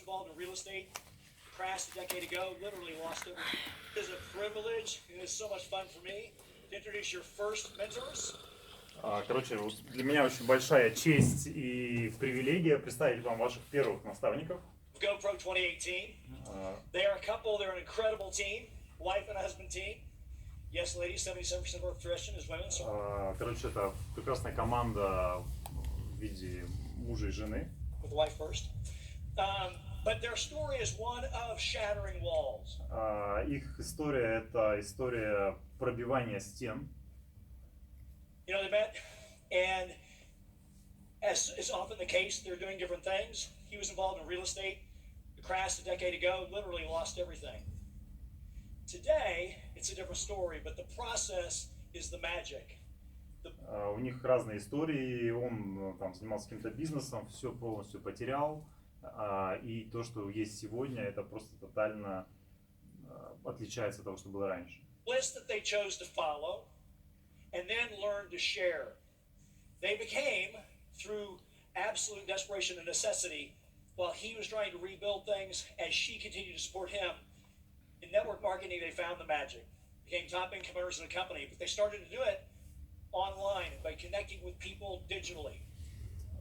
involved in real estate, crashed a decade ago, literally lost it. It is a privilege, and it's so much fun for me to introduce your first mentors. Короче, для меня очень большая честь и привилегия представить вам ваших первых наставников. GoPro 2018. They are a couple, they're an incredible team, wife and husband team. Yes, ladies, 77% of our profession is women. So. Короче, это прекрасная команда в виде мужа и жены. With the wife first. But their story is one of shattering walls. Их история – это история пробивания стен. You know, they met, and as is often the case, they're doing different things. He was involved in real estate, crashed a decade ago, literally lost everything. Today, it's a different story, but the process is the magic. У них разные истории, он там занимался каким-то бизнесом, все полностью потерял, и то, что есть сегодня, это просто тотально отличается от того, что было раньше. List that they chose to follow, and then learn to share. They became, through absolute desperation and necessity, while he was trying to rebuild things, as she continued to support him, in network marketing they found the magic. Became top incomers in the company, but they started to do it online by connecting with people digitally.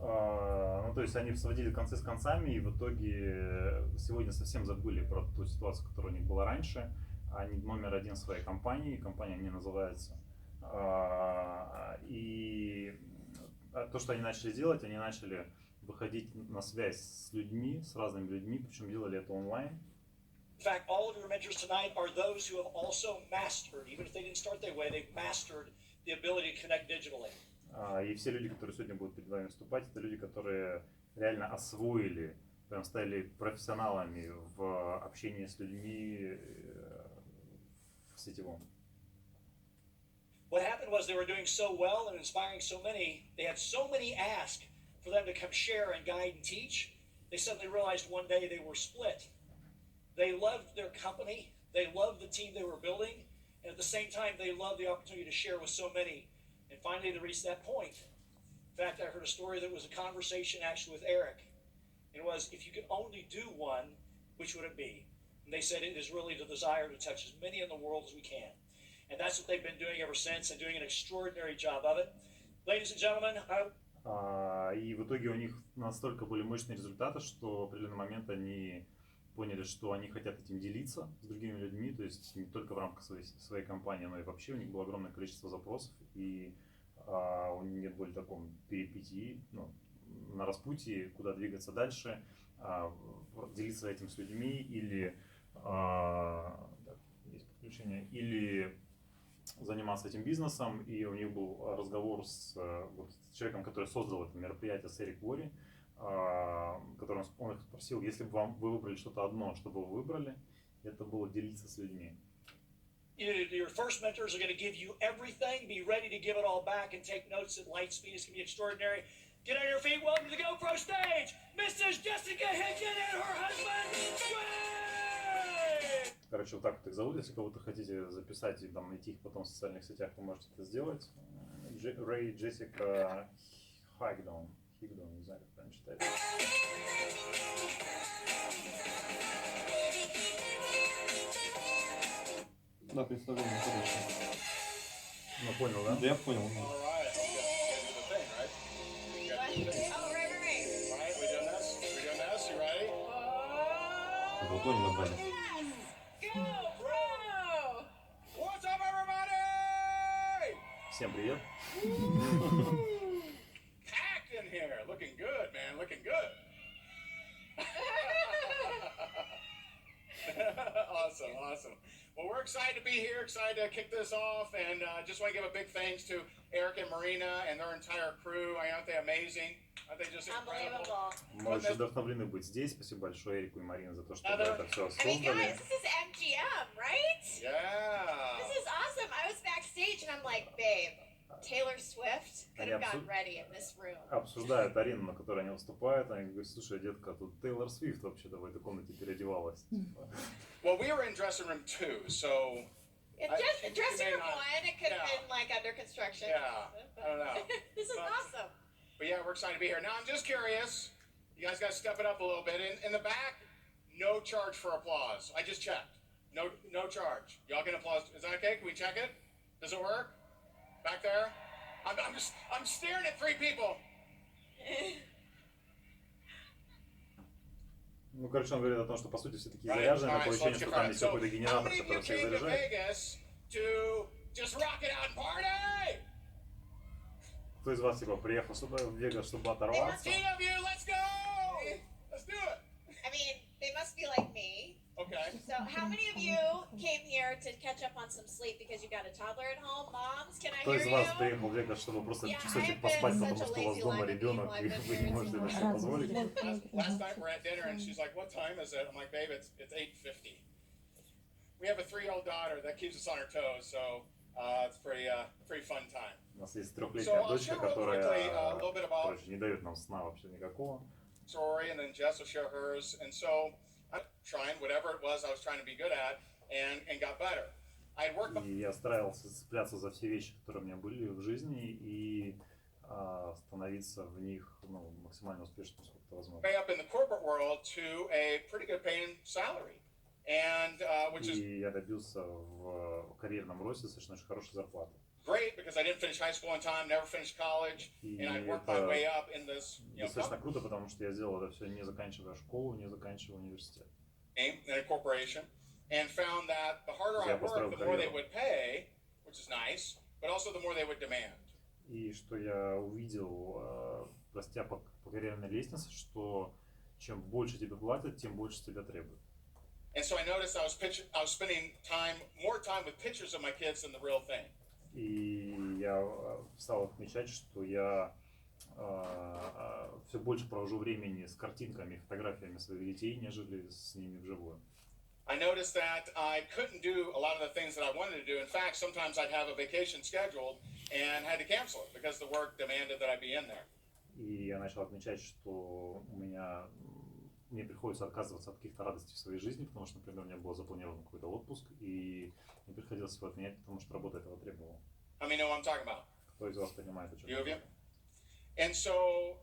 Ну, то есть они сводили концы с концами и в итоге сегодня совсем забыли про ту ситуацию, которая у них была раньше. Они номер один своей компании, компания не называется. И то, что они начали делать, они начали выходить на связь с людьми, с разными людьми, причем делали это онлайн. In fact, all of your mentors tonight are those who have also mastered, even if they didn't start that way, they've mastered the ability to connect digitally. И все люди, которые сегодня будут перед вами выступать, это люди, которые реально освоили, прям стали профессионалами в общении с людьми в сетевом. What happened was they were doing so well and inspiring so many, they had so many ask for them to come share and guide and teach, they suddenly realized one day they were split. They loved their company, they loved the team they were building, and at the same time they loved the opportunity to share with so many. And finally they reached that point. In fact, I heard a story that was a conversation actually with Eric. It was, if you could only do one, which would it be? And they said it is really the desire to touch as many in the world as we can. And that's what they've been doing ever since, and doing an extraordinary job of it. Ladies and gentlemen, И в итоге у них настолько были мощные результаты, что в определенный момент они поняли, что они хотят этим делиться с другими людьми, то есть не только в рамках своей компании, но и вообще у них было огромное количество запросов, и у них нет более таком перипетии, на распутье, куда двигаться дальше, делиться этим с людьми или, есть подключение, или заниматься этим бизнесом. И у них был разговор с человеком, который создал это мероприятие, с Эрик Вори, который он их спросил, если бы вы выбрали что-то одно, что бы вы выбрали, это было делиться с людьми. Your first mentors are going to give you everything. Be ready to give it all back and take notes at light speed. It's going to be extraordinary. Get on your feet. Welcome to the GoPro stage, Mrs. Jessica Higgin and her husband, Ray! Короче, вот так вот их зовут. Если кого-то хотите записать и там найти их потом в социальных сетях, вы можете это сделать. Рэй, Джессика Хигдон, не знаю, как правильно читать. Да, представление хорошее. Ну, понял, да? Да, я понял. Вот они набрали. Всем привет. Packed in here. Looking good, man. Looking good. Awesome. Well, we're excited to be here, excited to kick this off, and just want to give a big thanks to Eric and Marina and their entire crew. Aren't they amazing? Aren't they just incredible? Мы очень вдохновлены быть здесь. Спасибо большое Эрику и Марине за то, что вы это все создали. I mean, guys, this is MGM, right? Yeah. This is awesome. I was backstage and I'm like, babe, Taylor Swift could have gotten ready in this room. Обсуждают арену, на которой они выступают. Они говорят, слушай, детка, тут Тейлор Свифт вообще-то в этой комнате переодевалась. Well, we were in dressing room 2, so... Dressing room 1, it could have been like under construction. Yeah, I don't know. This is awesome. But yeah, we're excited to be here. Now, I'm just curious, You guys got to step it up a little bit. In the back, no charge for applause. I just checked. No charge. Y'all can applause. Is that okay? Can we check it? Does it work? Back there? I'm staring at 3 people. Ну, короче, он говорит о том, что по сути все такие заряжены, All right, такое so ощущение, let's что get там right. есть So, какой-то how генератор, many of you который всех came to заряжает. Vegas to just rock it out and party? Кто из вас, типа, приехал сюда, в Вегас, чтобы оторваться? 14 of you, let's go! Let's do it. I mean, they must be like me. Okay. So, how many of you came here to catch up on some sleep because you got a toddler at home? Moms, can I Кто hear из you? вас приехал в Вегас, чтобы просто Yeah, часочек I've поспать, been потому such a что у вас lazy дома line of ребенок, people. и I've вы не been можете here это too себе long. позволить? Last night we're at dinner and she's like, "What time is it?" I'm like, "Babe, it's 8:50." We have a 3-year-old daughter that keeps us on our toes, so it's pretty fun time. У нас есть So трехлетняя I'll дочка, share real quickly a которая, little bit about короче, не дает нам сна вообще никакого. story, and then Jess will share hers. And so I'm trying whatever it was I was trying to be good at, and got better. I had worked И я старался цепляться за все вещи, которые у меня были в жизни, и становиться в них максимально успешным, сколько это возможно. way up in the corporate world to a pretty good paying salary, and which is И я добился в карьерном росте достаточно очень хорошей зарплаты. great because I didn't finish high school on time, never finished college, И and I worked my это way up in this достаточно круто, потому что я сделал это все не заканчивая школу, не заканчивая университет. in a corporation, and found that the harder I Я построил worked, the more they карьеру. would pay, which is nice, but also the more they would demand. И что я увидел, растя по карьерной лестнице, что чем больше тебе платят, тем больше с тебя требуют. And so I noticed I was spending more time with pictures of my kids than the real thing. И я стал отмечать, что я все больше провожу времени с картинками, фотографиями своих детей, нежели с ними вживую. I noticed that I couldn't do a lot of the things that I wanted to do. In fact, sometimes I'd have a vacation scheduled and had to cancel it because the work demanded that I be in there. И я начал отмечать, что мне приходится отказываться от каких-то радостей в своей жизни, потому что, например, у меня был запланирован какой-то отпуск, и мне приходилось его отменять, потому что работа этого требовала. How many know what I'm talking about? Кто из вас понимает, о чем Few я of you? говорю? And so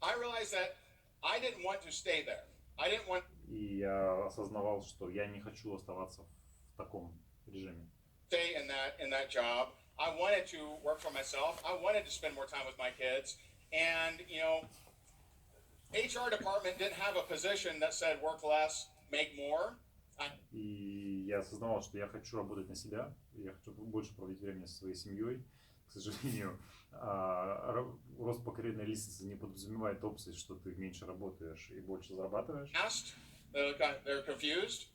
I realized that I didn't want to stay there. I didn't want И я осознавал, что я не хочу оставаться в таком режиме. to stay in that job. I wanted to work for myself. I wanted to spend more time with my kids. And, HR department didn't have a position that said work less, make more. И я осознавал, что я хочу работать на себя, я хочу больше проводить времени со своей семьей. К сожалению, рост по карьерной лестнице не подразумевает опции, что ты меньше работаешь и больше зарабатываешь. Asked. They're confused.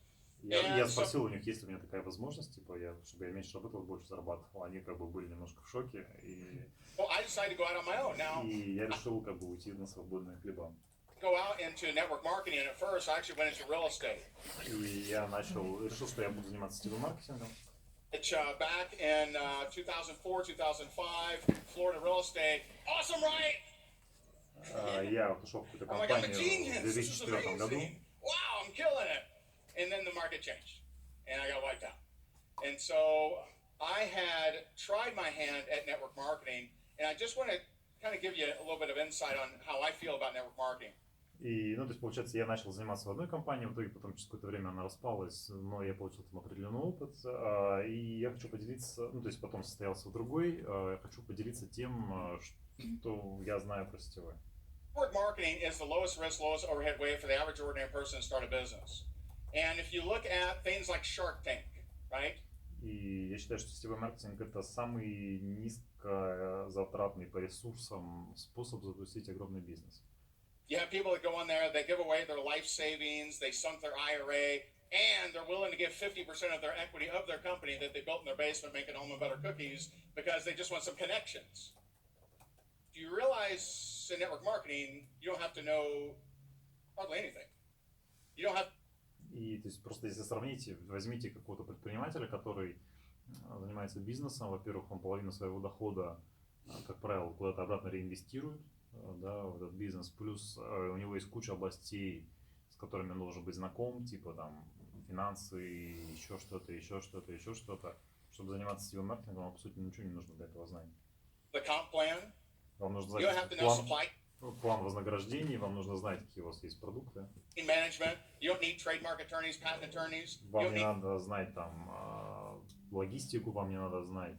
Я спросил у них, есть ли у меня такая возможность, типа, чтобы я меньше работал, больше зарабатывал. Они как бы были немножко в шоке, Well, I decided to go out on my own. Now, и я решил как бы уйти на свободные хлеба. go out into network marketing, and at first I actually went into real estate. И я решил, что я буду заниматься сетевым маркетингом. Which back in 2004, 2005, Florida real estate, awesome, right? Я ушел в какую-то I'm like, I'm a компанию genius. в This is 2004 году. amazing. Wow, I'm killing it. And then the market changed, and I got wiped out. And so I had tried my hand at network marketing, and I just want to kind of give you a little bit of insight on how I feel about network marketing. И, то есть, получается, я начал заниматься в одной компании, в итоге потом через какое-то время она распалась, но я получил там определенный опыт, и я хочу поделиться, то есть потом состоялся в другой, я хочу поделиться тем, что я знаю про сетевой. Network marketing is the lowest risk, lowest overhead way for the average ordinary person to start a business. And if you look at things like Shark Tank, right? И я считаю, что сетевой маркетинг это самый низкозатратный по ресурсам способ запустить огромный бизнес. You have people that go on there, they give away their life savings, they sunk their IRA, and they're willing to give 50% of their equity of their company that they built in their basement making almond butter cookies because they just want some connections. Do you realize in network marketing, you don't have to know hardly anything. You don't have. И то есть просто если сравните, возьмите какого-то предпринимателя, который занимается бизнесом, во-первых, он половину своего дохода, как правило, куда-то обратно реинвестирует, да, в этот бизнес, плюс у него есть куча областей, с которыми он должен быть знаком, типа там финансы, еще что-то. Чтобы заниматься сетевым маркетингом, вам, по сути, ничего не нужно для этого знать. The comp plan. Вам нужно You don't have знать to know supply. план вознаграждений, вам нужно знать, какие у вас есть продукты. management. You don't need trademark attorneys, patent attorneys. You Вам don't не need надо знать там логистику, вам не надо знать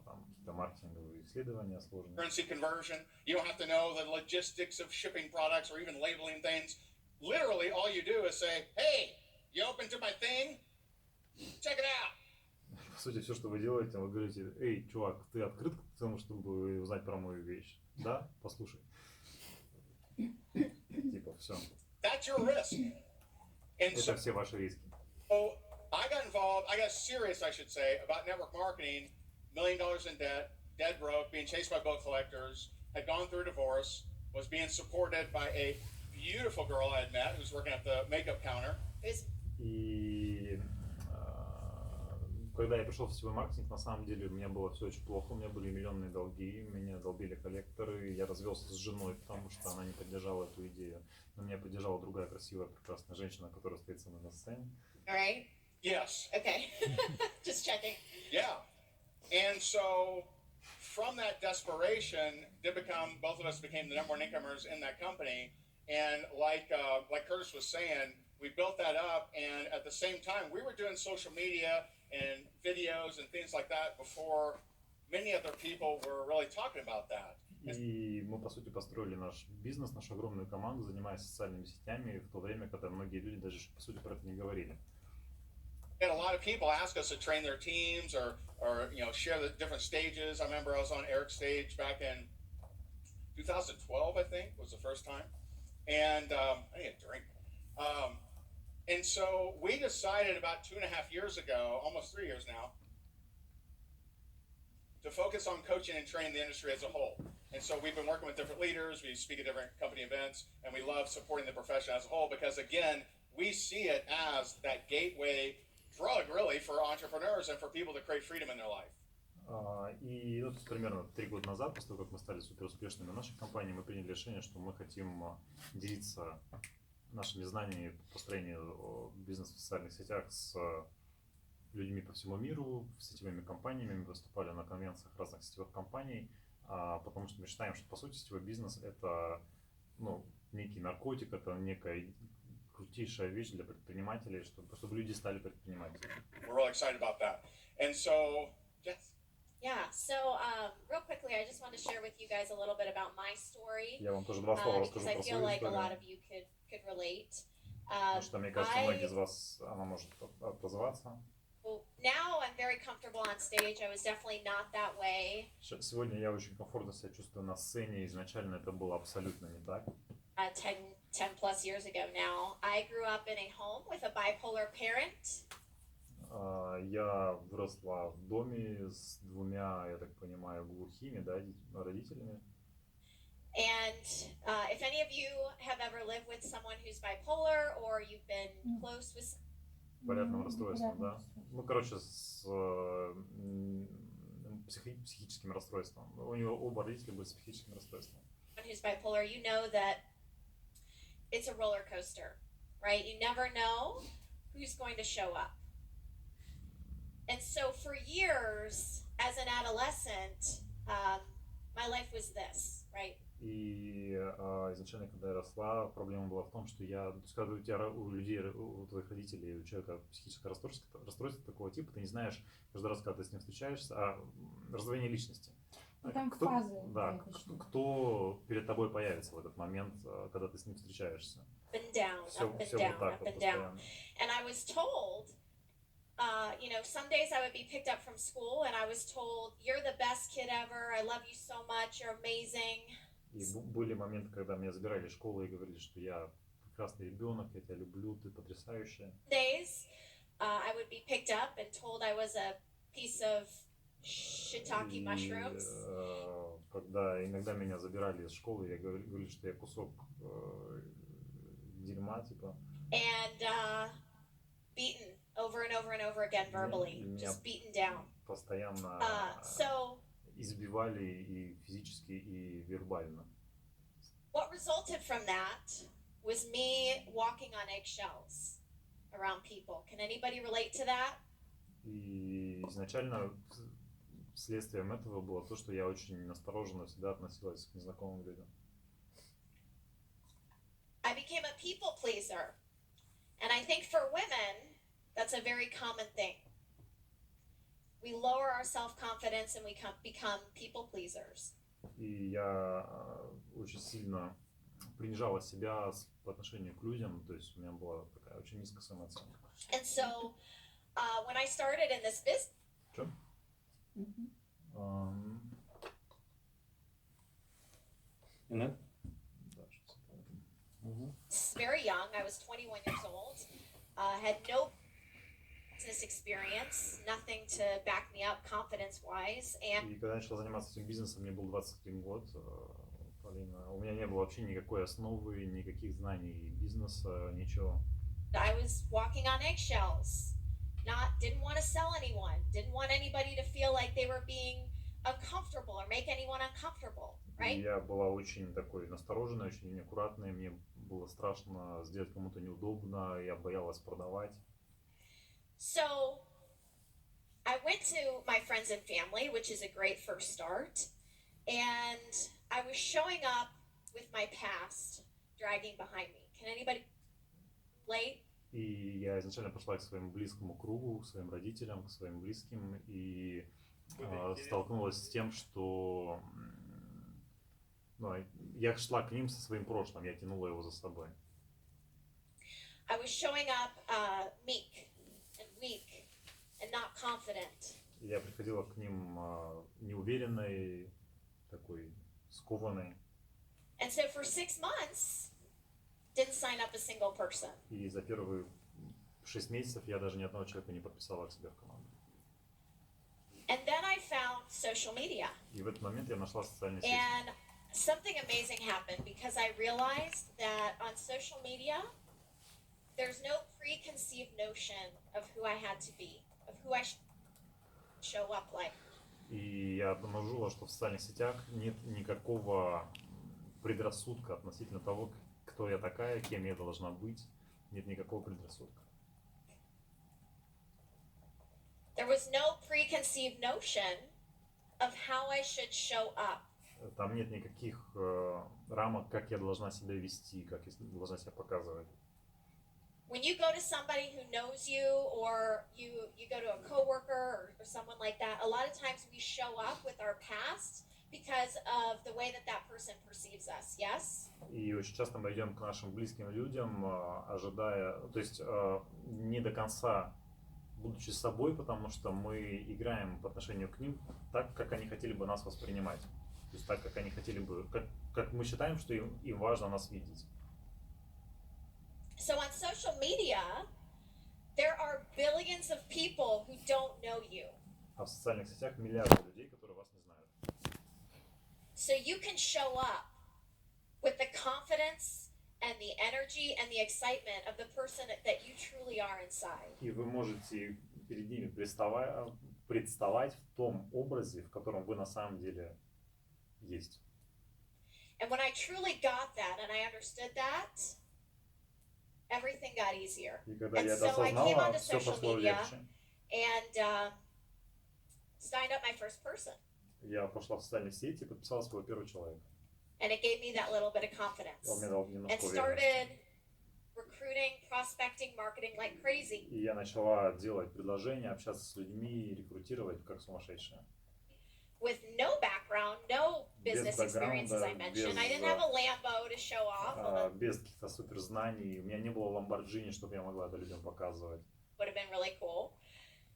там какие-то маркетинговые исследования сложные. currency conversion. You don't have to know the logistics of shipping products or even labeling things. Literally, all you do is say, "Hey, you open to my thing? Check it out." По сути, все, что вы делаете, вы говорите: эй, чувак, ты открыт к тому, чтобы узнать про мою вещь? Да? Послушай. Типа, все. That's your risk. And so Это все ваши риски. I got involved. I got serious, I should say, about network marketing. $1 million in debt, dead broke, being chased by bill collectors. Had gone through a divorce. Was being supported by a beautiful girl I had met who's working at the makeup counter. It was И когда я пришел в сетевой маркетинг, на самом деле у меня было все очень плохо, у меня были миллионные долги, меня долбили коллекторы, я развелся с женой, потому что она не поддержала эту идею. Но меня поддержала другая красивая, прекрасная женщина, которая стоит со мной на сцене. all right. Yes. Okay. Just checking. Yeah. And so from that desperation, both of us became the number one incomers in that company. And like Curtis was saying, we built that up. And at the same time, we were doing social media and videos and things like that before many other people were really talking about that. И мы, по сути, построили наш бизнес, нашу огромную команду, занимаясь социальными сетями в то время, когда многие люди даже, по сути, про это не говорили. And a lot of people ask us to train their teams or share the different stages. I remember I was on Eric's stage back in 2012, I think, was the first time. And I need a drink. And so we decided about 2.5 years ago, almost 3 years now, to focus on coaching and training the industry as a whole. And so we've been working with different leaders. We speak at different company events, and we love supporting the profession as a whole because, again, we see it as that gateway drug, really, for entrepreneurs and for people to create freedom in their life. И вот примерно 3 года назад, после того, как мы стали супер успешными в нашей компании, мы приняли решение, что мы хотим делиться нашими знаниями по построению бизнеса в социальных сетях с людьми по всему миру, с сетевыми компаниями. Мы выступали на конвенциях разных сетевых компаний, потому что мы считаем, что по сути сетевой бизнес это некий наркотик, это некая крутейшая вещь для предпринимателей, чтобы люди стали предпринимателями. We're really excited about that. And so, yes. Yeah. So, real quickly, I just want to share with you guys a little bit about my story. Я вам тоже 2 слова Because расскажу I про feel свою like a lot историю, of you could relate. потому что, мне кажется, многие из вас, она может отозваться. Well, now I'm very comfortable on stage. I was definitely not that way. Сегодня я очень комфортно себя чувствую на сцене, изначально это было абсолютно не так. 10 plus years ago now. I grew up in a home with a bipolar parent. Я выросла в доме с 2, я так понимаю, глухими, да, родителями. And if any of you have ever lived with someone who's bipolar or you've been close with Полярным расстройством, да. Ну, короче, с психическим расстройством. У него оба родителя были с психическим расстройством. someone who's bipolar, you know that it's a roller coaster, right? You never know who's going to show up. And so for years, as an adolescent, my life was this, right? И изначально, когда я росла, проблема была в том, что когда у людей, у твоих родителей, у человека психическое расстройство такого типа, ты не знаешь каждый раз, когда ты с ним встречаешься, раздвоение личности. Там фазы. Да, кто перед тобой появится в этот момент, когда ты с ним встречаешься. Up and down, Все up and вот down, так up вот and down. постоянно. And I was told, some days I would be picked up from school and I was told, you're the best kid ever, I love you so much, you're amazing. И были моменты, когда меня забирали из школы и говорили, что я прекрасный ребенок, я тебя люблю, ты потрясающая. Days I would be picked up and told I was a piece of shiitake mushrooms. Когда иногда меня забирали из школы, я говорили, что я кусок дерьма, типа. And beaten over and over and over again verbally, just beaten down. Постоянно So избивали и физически, и вербально. what resulted from that was me walking on eggshells around people. Can anybody relate to that? И изначально следствием этого было то, что я очень настороженно всегда относилась к незнакомым людям. people pleaser. And I think for women, that's a very common thing. We lower our self-confidence and we become people pleasers. И я очень сильно принижала себя по отношению к людям, то есть у меня была такая очень низкая самооценка. And so when I started in this business, Чё? Да? Да, что-то поэтому. very young, I was 21 years old, had no business experience, nothing to back me up confidence-wise, and И когда я начал заниматься этим бизнесом, мне был 21 год, Полина, у меня не было вообще никакой основы, никаких знаний бизнеса, ничего. I was walking on eggshells. Didn't want to sell anyone, didn't want anybody to feel like they were being uncomfortable or make anyone uncomfortable, И right? я была очень такой настороженной, очень неаккуратной, мне было страшно сделать кому-то неудобно, я боялась продавать. So I went to my friends and family, which is a great first start, and I was showing up with my past dragging behind me. Can anybody relate? И я изначально пошла к своему близкому кругу, к своим родителям, к своим близким, и столкнулась с тем, что я шла к ним со своим прошлым, я тянула его за собой. I was showing up meek and weak and not confident. Я приходила к ним неуверенной, такой скованной. And so for 6 months, didn't sign up a single person. И за первые 6 месяцев я даже ни одного человека не подписала к себе в команду. And then I found social media. И в этот момент я нашла социальные сети. And something amazing happened because I realized that on social media, there's no preconceived notion of who I had to be, of who I should show up like. И я обнаружила, что в социальных сетях нет никакого предрассудка относительно того, кто я такая, кем я должна быть. Нет никакого предрассудка. There was no preconceived notion of how I should show up. Там нет никаких рамок, как я должна себя вести, как я должна себя показывать. When you go to somebody who knows you, or you go to a coworker or someone like that, a lot of times we show up with our past because of the way that that person perceives us, yes? И очень часто мы идем к нашим близким людям, ожидая, то есть не до конца будучи собой, потому что мы играем по отношению к ним так, как они хотели бы нас воспринимать. То есть так, как они хотели бы, как мы считаем, что им важно нас видеть. So on social media, there are billions of people who don't know you. А в социальных сетях миллиарды людей, которые вас не знают. So you can show up with the confidence and the energy and the excitement of the person that you truly are inside. И вы можете перед ними представать в том образе, в котором вы на самом деле есть. And when I truly got that and I understood that, everything got easier. И когда And я so это I came осознала, onto все social пошло media легче. and signed up my first person. Я пошла в социальные сети и подписала своего первого человека. And it gave me that little bit of confidence. Он мне дал And немножко started уверенности. recruiting, prospecting, marketing like crazy. И я начала делать предложения, общаться с людьми, рекрутировать как сумасшедшая. With no background, no Без business experience, as I бэкграунда, mentioned. I didn't have a Lambo to show off. Без каких-то суперзнаний. У меня не было Ламборджини, чтобы я могла это людям показывать. Would have been really cool.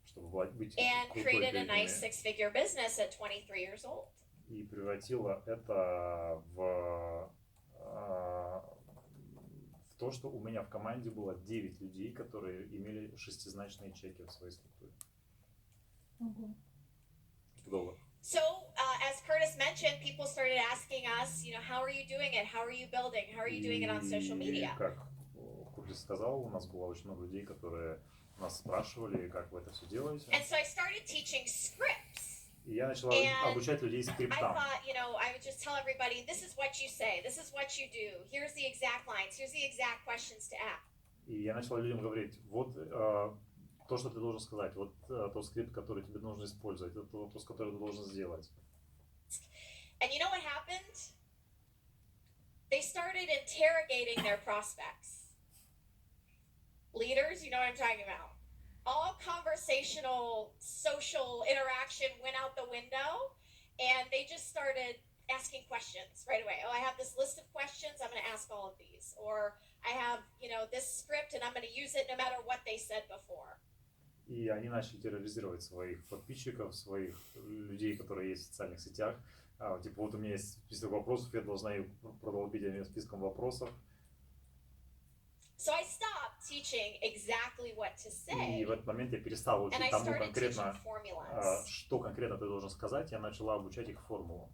Чтобы быть And крутой created a перед nice ними. 6-figure business at 23 years old. И превратила это в то, что у меня в команде было 9 людей, которые имели 6-значные чеки в своей структуре. Доллар. So, as Curtis mentioned, people started asking us, how are you doing it? How are you building? How are you doing it on social media? И как Куртис сказал, у нас было очень много людей, которые нас спрашивали, как вы это все делаете. And so I started teaching scripts. И я начала And обучать людей I скриптам. thought, I would just tell everybody, this is what you say, this is what you do, here's the exact lines, here's the exact questions to ask. И я начала людям говорить, вот то, что ты должен сказать, вот тот скрипт, который тебе нужно использовать, это то, который ты должен сделать. And you know what happened? They started interrogating their prospects. Leaders, you know what I'm talking about. All conversational, social interaction went out the window, and they just started asking questions right away. Oh, I have this list of questions. I'm going to ask all of these. Or I have, this script, and I'm going to use it no matter what they said before. И они начали терроризировать своих подписчиков, своих людей, которые есть в социальных сетях. Типа, вот у меня есть список вопросов, я должна их продолбить этим списком вопросов. So I stopped teaching exactly what to say. И в этот момент я перестал And учить I тому started конкретно, teaching formulas. что конкретно ты должен сказать. Я начала обучать их формулам.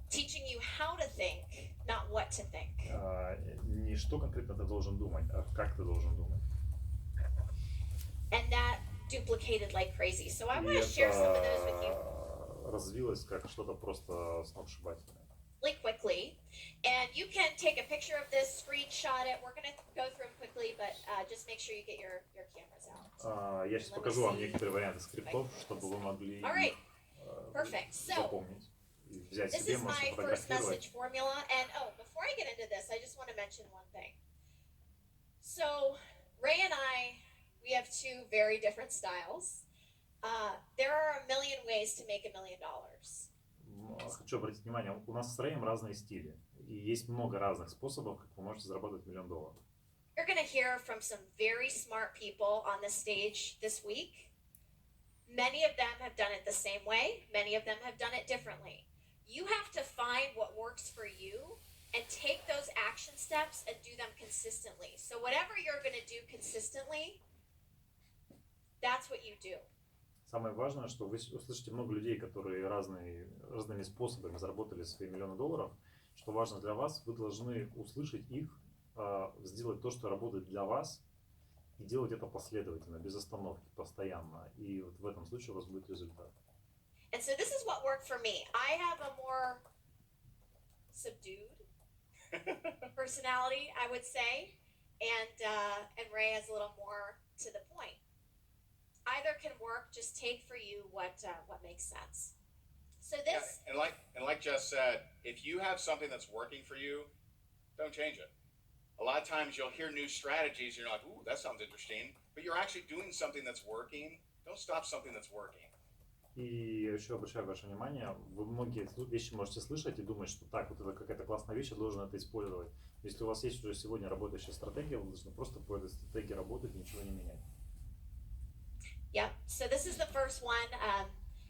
Teaching you how to think, not what to think. Не что конкретно ты должен думать, а как ты должен думать. And that duplicated like crazy. So I И want to share some of those with you это развилось как что-то просто сногсшибательное. really quickly. And you can take a picture of this, screenshot it. We're going to go through them quickly, but just make sure you get your cameras out. Я сейчас покажу вам некоторые варианты скриптов, чтобы вы могли All right. их Perfect. So, запомнить. И взять this себе, is можете my first фотографировать. message formula. And before I get into this, I just want to mention one thing. So, Ray and I, we have two very different styles. There are a million ways to make $1 million. Хочу обратить внимание, у нас с Рэем разные стили. И есть много разных способов, как вы можете заработать $1 миллион. You're going to hear from some very smart people on the stage this week. Many of them have done it the same way. Many of them have done it differently. You have to find what works for you and take those action steps and do them consistently. So whatever you're going to do consistently, that's what you do. Самое важное, что вы услышите много людей, которые разными способами заработали свои $1 миллионы. Что важно для вас, вы должны услышать их, сделать то, что работает для вас, и делать это последовательно, без остановки, постоянно. И вот в этом случае у вас будет результат. And so this is what worked for me. I have a more subdued personality, I would say, and Ray has a little more to the point. Either can work. Just take for you what makes sense. So this, and like Jess said, if you have something that's working for you, don't change it. A lot of times you'll hear new strategies, and you're like, "Ooh, that sounds interesting," but you're actually doing something that's working. Don't stop something that's working. И еще обращаю ваше внимание, вы многие вещи можете слышать и думать, что так, вот это какая-то классная вещь, я должен это использовать. Если у вас есть уже сегодня работающая стратегия, вы должны просто по этой стратегии работать и ничего не менять. yep. So this is the first one.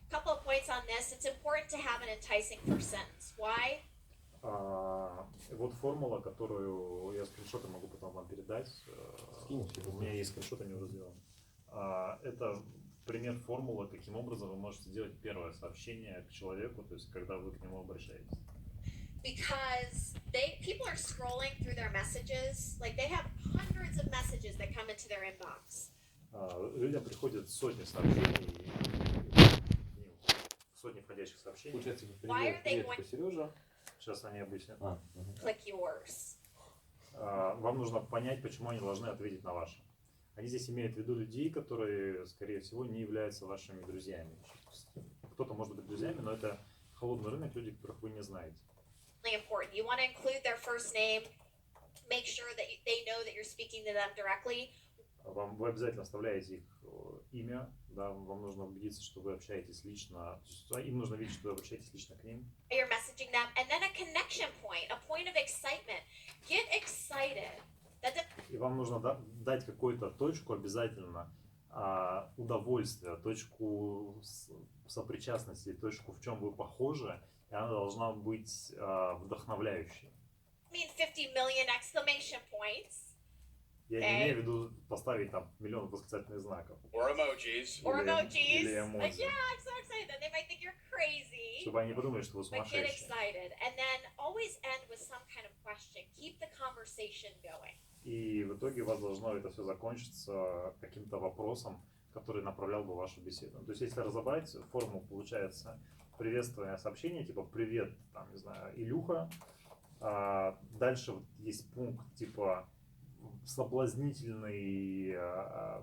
Couple of points on this. It's important to have an enticing first sentence. Why? Вот формула, которую я скриншоты могу потом вам передать. У меня есть скриншоты, они уже сделаны. Это пример формулы, каким образом вы можете сделать первое сообщение к человеку, то есть когда вы к нему обращаетесь. Because people are scrolling through their messages, like they have hundreds of messages that come into their inbox. Людям приходят сотни сообщений, сотни входящих сообщений. Получается, Why are they привет, Сережа. Сейчас они обычно. Click yours. Вам нужно понять, почему они должны ответить на ваше. Они здесь имеют в виду людей, которые, скорее всего, не являются вашими друзьями. Кто-то может быть друзьями, но это холодный рынок, люди, которых вы не знаете. Really important. You want to include their first name. Make sure that they know that you're speaking to them directly. Вы обязательно оставляете их имя, да, вам нужно убедиться, что вы общаетесь лично, им нужно видеть, что вы общаетесь лично к ним. You're messaging them, and then a connection point, a point of excitement. Get excited. И вам нужно дать какую-то точку обязательно удовольствия, точку сопричастности, точку, в чем вы похожи, и она должна быть вдохновляющей. I mean, 50 million exclamation points. Я не имею в виду поставить там миллион восклицательных знаков. Or emojis. Or emojis. Или Like, эмодзи. yeah, I'm so excited. Then they might think you're crazy. Чтобы они подумали, что вы But get сумасшедшие. excited. And then always end with some kind of question. Keep the conversation going. И в итоге у вас должно это все закончиться каким-то вопросом, который направлял бы вашу беседу. То есть, если разобрать, форму получается приветственное сообщение, типа «Привет, там, не знаю, Илюха». Дальше вот есть пункт типа соблазнительное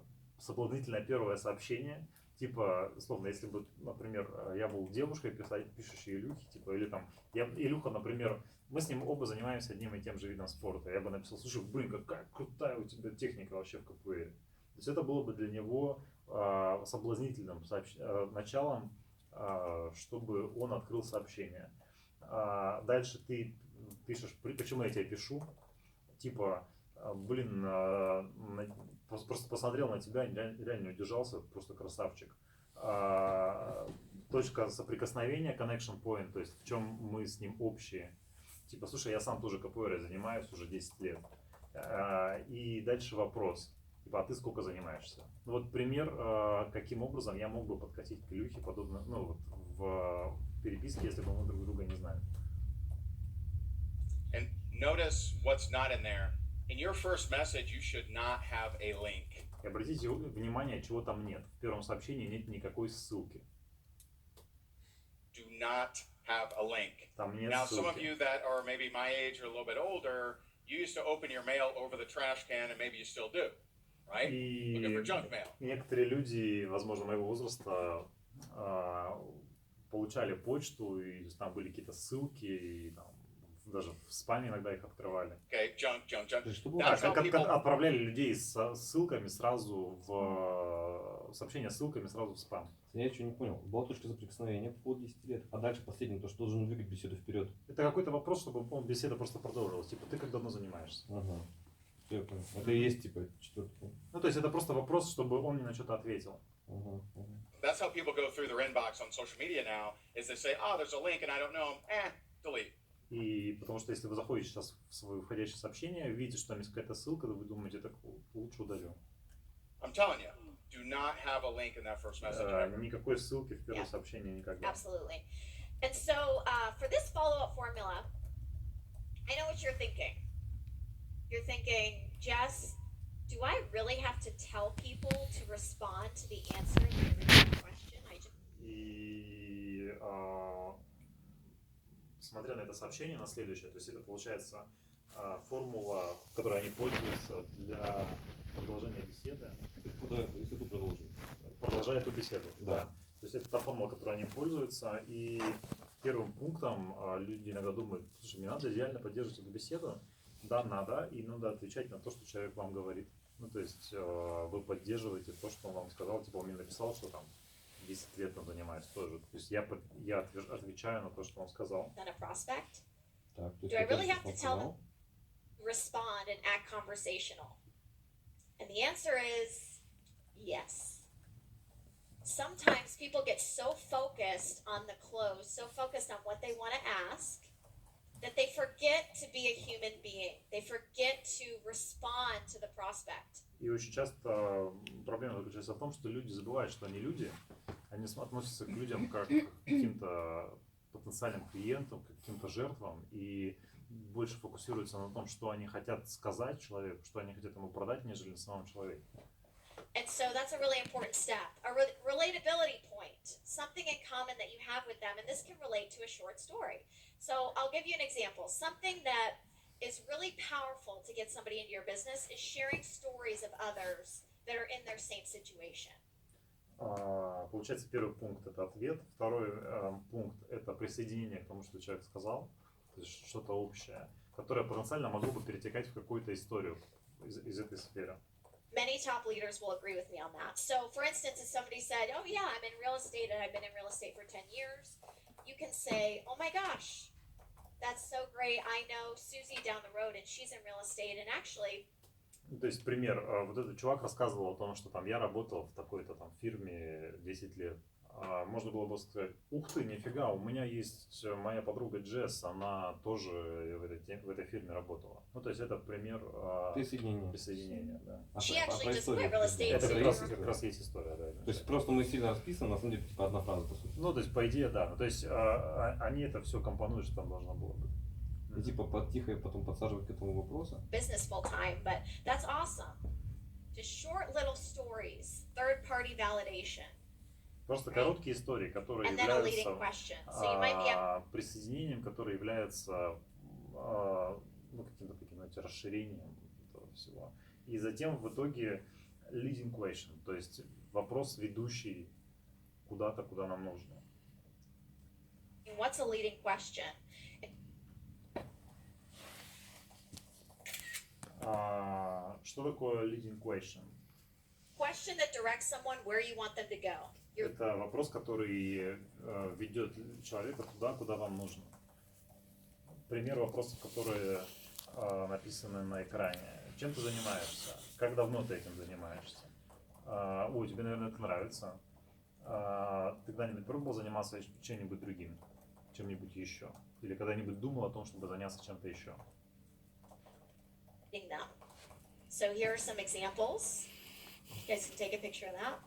первое сообщение. Типа, условно, если бы, например, я был девушкой, пишущей Илюхе, типа, или там, Илюха, например, мы с ним оба занимаемся одним и тем же видом спорта. Я бы написал, слушай, блин, какая крутая у тебя техника вообще в КПР. То есть это было бы для него соблазнительным началом, чтобы он открыл сообщение. Дальше ты пишешь, почему я тебе пишу, типа, блин, просто посмотрел на тебя, реально не удержался, просто красавчик. Точка соприкосновения, connection point, то есть в чем мы с ним общие. Типа, слушай, я сам тоже КПР занимаюсь уже 10 лет. И дальше вопрос. Типа, а ты сколько занимаешься? Ну вот пример, каким образом я мог бы подкатить к Илюхе, подобно, ну вот в переписке, если бы мы друг друга не знали. And notice what's not in there. In your first message, you should not have a link. И обратите внимание, чего там нет. В первом сообщении нет никакой ссылки. Do not have a link. Там нет Now, some of ссылки. you that are maybe my age or a little bit older, you used to open your mail over the trash can, and maybe you still do, right? Looking for И junk mail. некоторые люди, возможно, моего возраста, получали почту, и там были какие-то ссылки, и там, даже в спаме иногда их открывали. Okay, junk. Что было? That's how Как people. отправляли людей с ссылками сразу в сообщения с ссылками сразу в спам. Я еще не понял. Была точка соприкосновения по поводу 10 лет. А дальше последнее, то, что должен двигать беседу вперед. Это какой-то вопрос, чтобы беседа просто продолжилась. Типа, ты как давно занимаешься? Ага. Все, я понял. Это и есть, типа, четвертый пункт. Ну, то есть это просто вопрос, чтобы он мне на что-то ответил. Ага. That's how people go through their inbox on social media now. Is they say, oh, there's a link and I don't know him. Delete. И потому что если вы заходите сейчас в свое входящее сообщение, видите, что там есть какая-то ссылка, то вы думаете, так лучше удалю. I'm telling you, do not have a link in that first message ever. Никакой ссылки в первое Yeah. сообщение никогда. Absolutely. And so for this follow-up formula, I know what you're thinking. You're thinking, Jess, do I really have to tell people to respond to the answer to the original question? И смотря на это сообщение, на следующее, то есть это получается формула, которой они пользуются для продолжения беседы. Если тут продолжим. Продолжая эту беседу. Да. То есть это та формула, которой они пользуются. И первым пунктом люди иногда думают, слушай, мне надо идеально поддерживать эту беседу. Да, надо, и надо отвечать на то, что человек вам говорит. Ну, то есть вы поддерживаете то, что он вам сказал. Типа он мне написал, что там 10 лет он занимаюсь тоже. То есть я отвечаю на то, что он сказал. Than a prospect? Так, то Do I есть really это have to tell them? Respond and act conversational? And the answer is yes. Sometimes people get so focused on the close, so focused on what they want to ask, that they forget to be a human being. They forget to respond to the prospect. И очень часто проблема заключается в том, что люди забывают, что они люди. Они относятся к людям как к каким-то потенциальным клиентам, к каким-то жертвам. И больше фокусируются на том, что они хотят сказать человеку, что они хотят ему продать, нежели на самом человеке. And so that's a really important step. A relatability point. Something in common that you have with them. And this can relate to a short story. So I'll give you an example. Something that is really powerful to get somebody into your business is sharing stories of others that are in their same situation. Получается, первый пункт – это ответ. Второй пункт – это присоединение к тому, что человек сказал. То есть что-то общее, которое потенциально могло бы перетекать в какую-то историю из этой сферы. Many top leaders will agree with me on that. So, for instance, if somebody said, oh yeah, I'm in real estate and I've been in real estate for 10 years, you can say, oh my gosh, that's so great. I know Susie down the road and she's in real estate and actually... То есть, пример, вот этот чувак рассказывал о том, что там я работал в такой-то там фирме 10 лет. Можно было бы сказать, ух ты, нифига, у меня есть моя подруга Джесс, она тоже в этой фирме работала. Ну, то есть это пример присоединения, да. Это как раз есть история, да. То есть просто мы сильно расписаны, на самом деле, типа одна фраза, по сути. Ну, то есть, по идее, да. Ну, то есть они это все компонуют, что там должно было быть. И типа тихо потом подсаживать к этому вопросу. Business full time, but that's awesome. Just short little stories, third party validation. Просто короткие истории, которые являются присоединением, которые являются каким-то таким, знаете, расширением этого всего. И затем в итоге leading question, то есть вопрос, ведущий куда-то, куда нам нужно. What's a leading question? Что такое leading question? Question that directs someone where you want them to go. Это вопрос, который ведет человека туда, куда вам нужно. Пример вопросов, которые написаны на экране. Чем ты занимаешься? Как давно ты этим занимаешься? Ой, тебе, наверное, это нравится. Ты когда-нибудь пробовал заниматься чем-нибудь другим? Чем-нибудь еще? Или когда-нибудь думал о том, чтобы заняться чем-то еще? Them. So here are some examples. You guys can take a picture of that.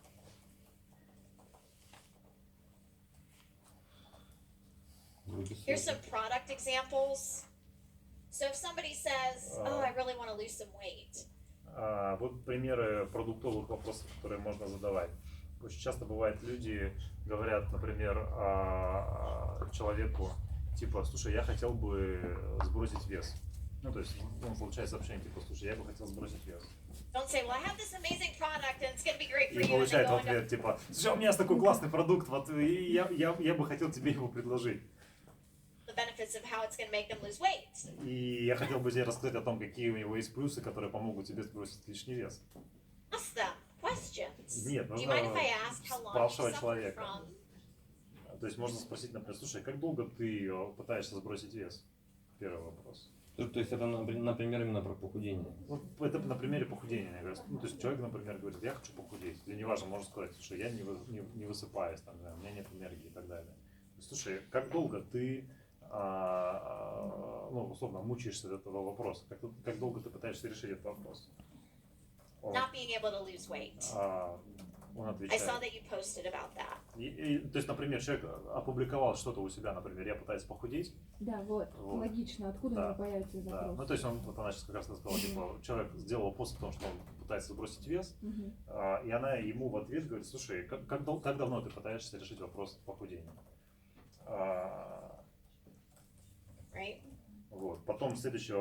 Here's some product examples. So if somebody says, "Oh, I really want to lose some weight," Вот примеры продуктовых вопросов, которые можно задавать. Очень часто бывает, люди говорят, например, человеку, типа, слушай, я хотел бы сбросить вес. Ну, то есть он получает сообщение, типа, слушай, я бы хотел сбросить вес. don't say, "Well, I have this amazing product and it's going to be great for И you." And получает then в go into ответ, типа, слушай, у меня есть такой классный продукт, вот и я бы хотел тебе его предложить. the benefits of how it's going to make them lose weight. И я хотел бы тебе рассказать о том, какие у него есть плюсы, которые помогут тебе сбросить лишний вес. Ask them questions. Нет, Do you mind if I нужно ask how long you спрашивать suffer человека. from? То есть можно спросить, например, слушай, как долго ты пытаешься сбросить вес? Первый вопрос. То есть это, например, именно про похудение. Ну, это на примере похудения. Ну, то есть человек, например, говорит, я хочу похудеть. Или неважно, можно сказать, что я не высыпаюсь, там, у меня нет энергии и так далее. То есть, слушай, как долго ты, ну, условно, мучаешься от этого вопроса? Как долго ты пытаешься решить этот вопрос? Not being able to lose weight. Он I saw отвечает. that you posted about that. То есть, например, человек опубликовал что-то у себя, например, я пытаюсь похудеть. Да, вот, Вот. логично, откуда Да. у него появится Да. запрос. Ну, то есть он, вот она сейчас как раз сказала, типа, человек сделал пост о том, что он пытается сбросить вес, Мгм. и она ему в ответ говорит, слушай, как давно ты пытаешься решить вопрос похудения? Right? Вот. Потом следующий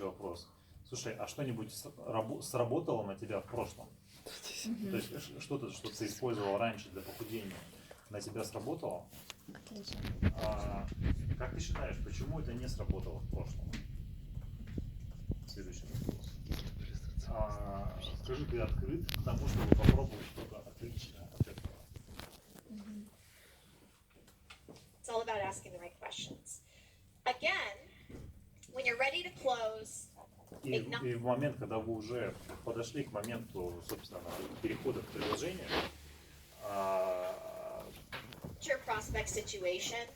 вопрос. Слушай, а что-нибудь сработало на тебя в прошлом? Мгм. То есть что-то, что ты использовал раньше для похудения, на тебя сработало? Как ты считаешь, почему это не сработало в прошлом? Следующий вопрос. Скажи, ты открыт к тому, чтобы попробовать что-то отличное от этого? Мгм. It's all about asking the right questions. Again, when you're ready to close, И в момент, когда вы уже подошли к моменту, собственно, перехода к предложению, your prospect situation,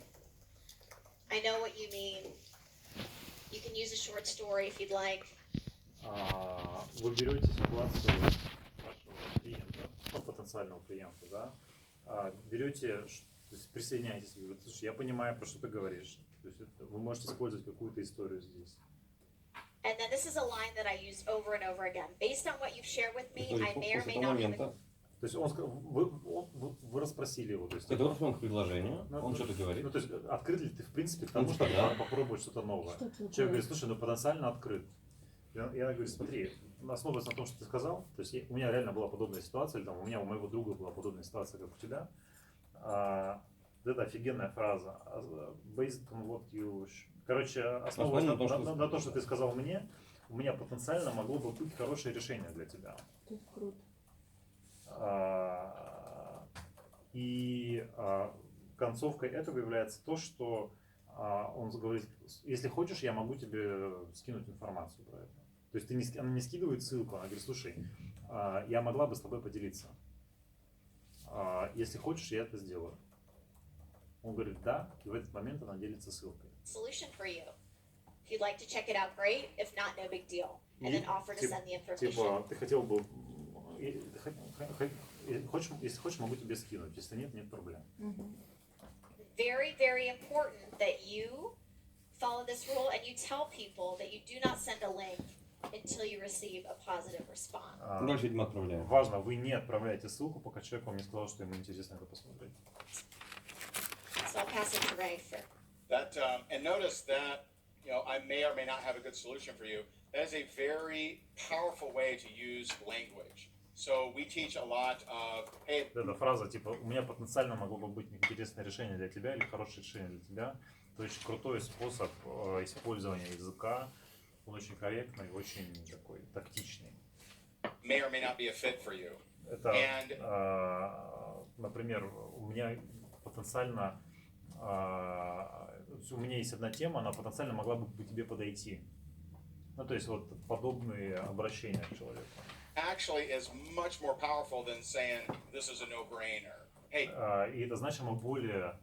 I know what you mean. You can use a short story if you'd like. вы берете ситуацию вашего клиента, ну, потенциального клиента, да, берете, то есть присоединяетесь, и говорите, слушай, я понимаю, про что ты говоришь. То есть вы можете использовать какую-то историю здесь. And then this is a line that I use over and over again. Based on what you've shared with me, I may or После may того not have момента, То есть вы расспросили его, то есть, готовы он к предложению, Ну, он что-то говорит. ну, то есть открыт ли ты в принципе к тому, Ну, чтобы да. попробовать что-то новое? Что такое? Человек говорит, слушай, ну потенциально открыт. И она говорит, смотри, основываясь на том, что ты сказал, то есть у меня реально была подобная ситуация, или там, у моего друга была подобная ситуация, как у тебя. Это офигенная фраза. Based on what you... Короче, основываясь на том, что ты сказал мне, у меня потенциально могло бы быть хорошее решение для тебя. То есть круто. И концовкой этого является то, что он говорит, если хочешь, я могу тебе скинуть информацию про это. То есть она не скидывает ссылку, она говорит, слушай, я могла бы с тобой поделиться. Если хочешь, я это сделаю. Он говорит, да, и в этот момент она делится ссылкой. solution for you. If you'd like to check it out, great. If not, no big deal. And then offer to send the information. Типа, ты хотел бы, если хочешь, могу тебе скинуть. Если нет, нет проблем. Мгм. Very, very important that you follow this rule and you tell people that you do not send a link until you receive a positive response. Дальше, видимо, отправляем. Важно, вы не отправляете ссылку, пока человек вам не сказал, что ему интересно это посмотреть. So I'll pass it to Ray for That and notice that I may or may not have a good solution for you. That is a very powerful way to use language. So we teach a lot of hey. Эта фраза, типа, у меня потенциально могло бы быть интересное решение для тебя или хорошее решение для тебя. Это очень крутой способ использования языка, Он очень корректный, очень такой тактичный. may or may not be a fit for you. Это, And например, у меня потенциально, у меня есть одна тема, она потенциально могла бы тебе подойти. Ну, то есть вот подобные обращения к человеку. actually is much more powerful than saying this is a no-brainer. Hey, И это значимо более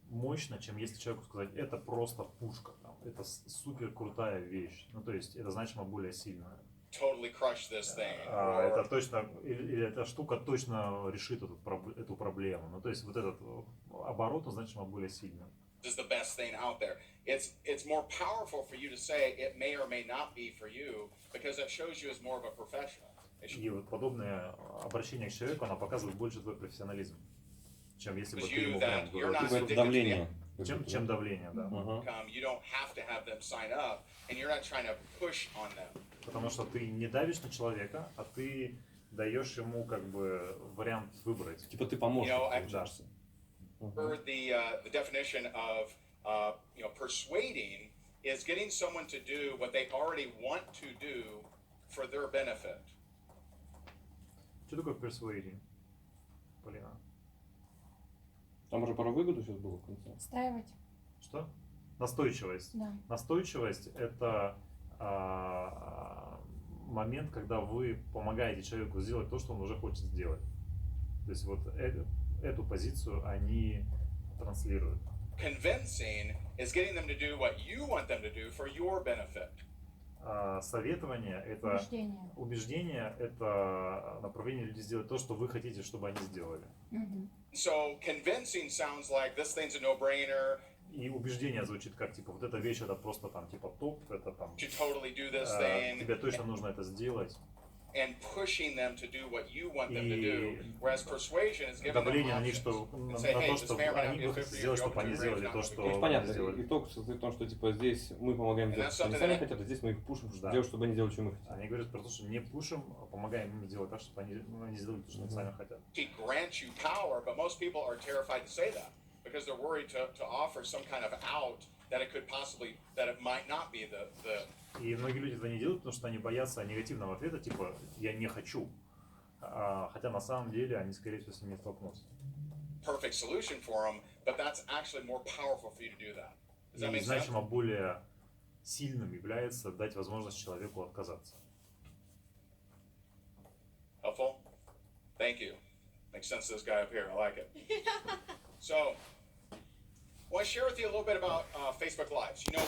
мощно, чем если человеку сказать, это просто пушка, там, это супер крутая вещь. Ну, то есть это значимо более сильно. totally crush this thing. Это Or, точно, или эта штука точно решит эту проблему. Ну, то есть вот этот оборот, он значимо более сильным. this is the best thing out there. It's more powerful for you to say it may or may not be for you because that shows you as more of a professional. И вот подобное обращение к человеку, оно показывает больше твой профессионализм, чем если бы ты You ему that прям you're говорил. not Типа это addicted to давление. Чем давление, да. Ага. You don't have to have them sign up, and you're not trying to push on them. Потому что ты не давишь на человека, а ты даешь ему как бы вариант выбрать. Типа ты поможешь, You know, I- получается. Heard the definition of persuading is getting someone to do what they already want to do for their benefit. Что такое persuading, Полина? Там уже про выгоду сейчас было в конце. Отстаивать, Что? Настойчивость. да. Настойчивость – это момент, когда вы помогаете человеку сделать то, что он уже хочет сделать. То есть вот эту позицию они транслируют. Convincing is getting them to do what you want them to do for your benefit. Советование – это Убеждение. убеждение, это направление людей сделать то, что вы хотите, чтобы они сделали. Мгм. So convincing sounds like this thing's a no-brainer. И убеждение звучит как, типа, вот эта вещь, это просто там, типа, топ, это там, To totally do this thing. тебе точно нужно это сделать. And pushing them to do what you want them to do. И Whereas persuasion is giving them давление на них, options. что, And на say, hey, то, this что may or may not они be a бы fit хотели for you. сделать, You're чтобы open они to agree, сделали it's то, not что gonna be Ну, понятно, сделали. итог состоит в том, что типа здесь мы помогаем And делать, that's что они something сами that- хотят, а здесь мы их пушим, Да. делать, чтобы они делали, что мы хотим. Они говорят про то, что не пушим, а помогаем им сделать так, чтобы они сделали то, что они сами хотят. He grants you power, but most people are terrified to say that because they're worried to offer some kind of out that it could possibly, that it might not be the И многие люди это не делают, потому что они боятся негативного ответа, типа «я не хочу». Хотя на самом деле они, скорее всего, с ним не столкнутся. perfect solution for them, but that's actually more powerful for you to do that. Does that И make sense? значимо более сильным является дать возможность человеку отказаться. Helpful? Thank you. Makes sense to this guy up here. I like it. So, I want to share with you a little bit about Facebook Lives. You know,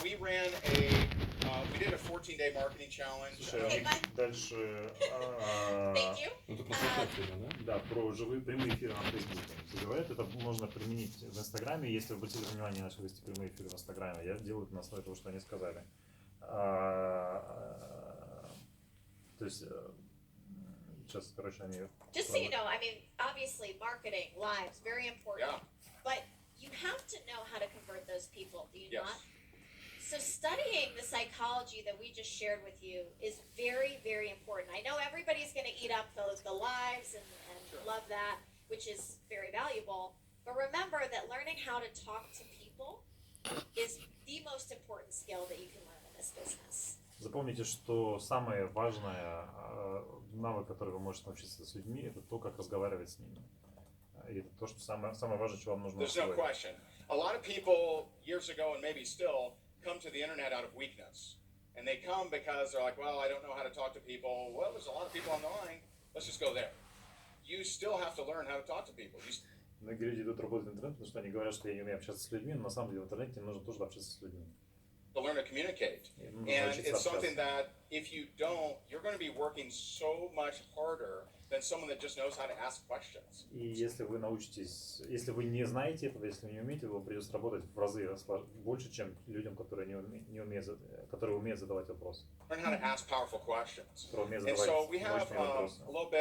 we did a 14-day marketing challenge. Слушай, Okay, bye. дальше Thank you. Ну, это про создателя, да? да, про живые прямые эфиры на Фейсбуке. Говорят, это можно применить в Инстаграме. Если вы обратили внимание, я начал вести прямые эфиры в Инстаграме, я делаю это на основе того, что они сказали. То есть, сейчас, короче, они... Just so you know, I mean, obviously, marketing, lives, very important. Yeah. But you have to know how to convert those people, do you Yes. not? So studying the psychology that we just shared with you is very, very important. I know everybody's going to eat up the lives and Sure. love that, which is very valuable. But remember that learning how to talk to people is the most important skill that you can learn in this business. Запомните, что самое важное навык, который вы можете научиться с людьми, это то, как разговаривать с ними. И это то, что самое важное, что вам нужно There's no освоить. question. A lot of people years ago and maybe still come to the internet out of weakness. And they come because they're like, well, I don't know how to talk to people. Well, there's a lot of people online. Let's just go there. You still have to learn how to talk to people. Многие люди идут работать в интернет, потому что они говорят, что я не умею общаться с людьми, но на самом деле в интернете им нужно тоже общаться с людьми. To learn to communicate. Им нужно And научиться it's something общаться. that if you don't, you're going to be working so much harder than someone that just knows how to ask questions. И если вы научитесь, если вы не знаете этого, если вы не умеете, вам придется работать в разы больше, чем людям, которые не умеют, которые умеют задавать вопросы. Learn how to ask powerful questions. Которые умеют And задавать so we have мощные вопросы. a little bit